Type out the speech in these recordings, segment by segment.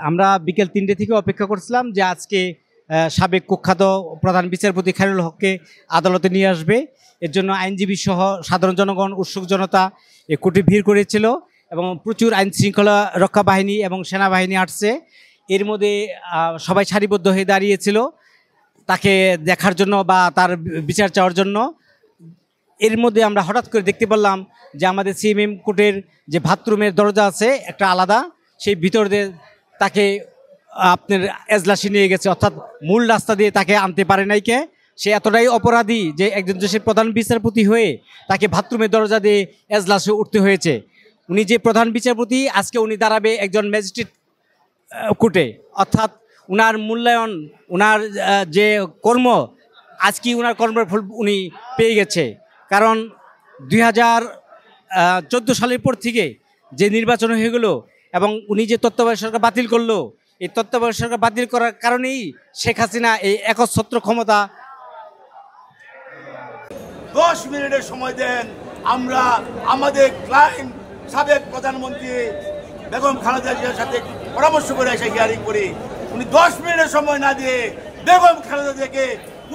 আমরা বিকেল 3টে থেকে অপেক্ষা করছিলাম যে আজকে সাবেক কুখ্যাত প্রধান বিচারপতি খায়রুল হককে আদালতে নিয়ে আসবে। এর জন্য আইনজীবী সহ সাধারণ জনগণ, উৎসুক জনতা এ কোর্টে ভিড় করেছিল এবং প্রচুর আইন শৃঙ্খলা রক্ষা বাহিনী এবং সেনাবাহিনী আসছে। এর মধ্যে সবাই সারিবদ্ধ হয়ে দাঁড়িয়েছিল তাকে দেখার জন্য বা তার বিচার চাওয়ার জন্য। এর মধ্যে আমরা হঠাৎ করে দেখতে পারলাম যে আমাদের সিএমএম কোর্টের যে বাথরুমের দরজা আছে একটা আলাদা, সেই ভিতর দিয়ে তাকে আপনার এজলাসে নিয়ে গেছে, অর্থাৎ মূল রাস্তা দিয়ে তাকে আনতে পারে নাই কে। সে এতটাই অপরাধী যে একজন দেশের প্রধান বিচারপতি হয়ে তাকে বাথরুমের দরজা দিয়ে এজলাসে উঠতে হয়েছে। উনি যে প্রধান বিচারপতি, আজকে উনি দাঁড়াবে একজন ম্যাজিস্ট্রেট কোর্টে, অর্থাৎ উনার মূল্যায়ন, উনার যে কর্ম, আজকে উনার কর্মের ফল উনি পেয়ে গেছে। কারণ 2014 সালের পর থেকে যে নির্বাচন হয়ে গেল এবং উনি যে তত্ত্বাবধায়ক সরকার বাতিল করলো, এই তত্ত্বাবধায়ক সরকার বাতিল করার কারণেই শেখ হাসিনা এই একচ্ছত্র ক্ষমতা। 10 মিনিটের সময় দেন, আমরা আমাদের ক্লায়েন্ট সাবেক প্রধানমন্ত্রী বেগম খালেদা জিয়ার সাথে পরামর্শ করে এসে হিয়ারিং করি। উনি 10 মিনিটের সময় না দিয়ে বেগম খালেদা জিয়াকে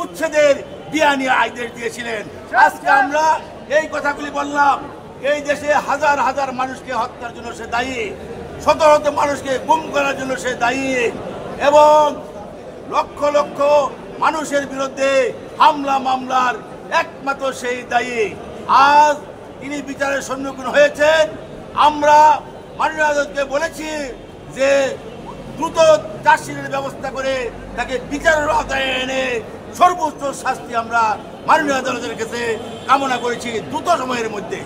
উচ্ছেদের বিয়ানি আদেশ দিয়েছিলেন। আজকে আমরা এই কথাগুলি বললাম, এই দেশে হাজার হাজার মানুষকে হত্যার জন্য সে দায়ী, শত শত মানুষকে গুম করার জন্য সে দায়ী এবং লক্ষ লক্ষ মানুষের বিরুদ্ধে হামলা মামলার একমাত্র সেই দায়ী। আজ তিনি বিচারের সম্মুখীন হয়েছেন। আমরা মাননীয় আদালতকে বলেছি যে দ্রুত চার্জশিটের ব্যবস্থা করে তাকে বিচারের আওতায় এনে সর্বোচ্চ শাস্তি আমরা মাননীয় আদালতের কাছে কামনা করেছি দ্রুত সময়ের মধ্যে।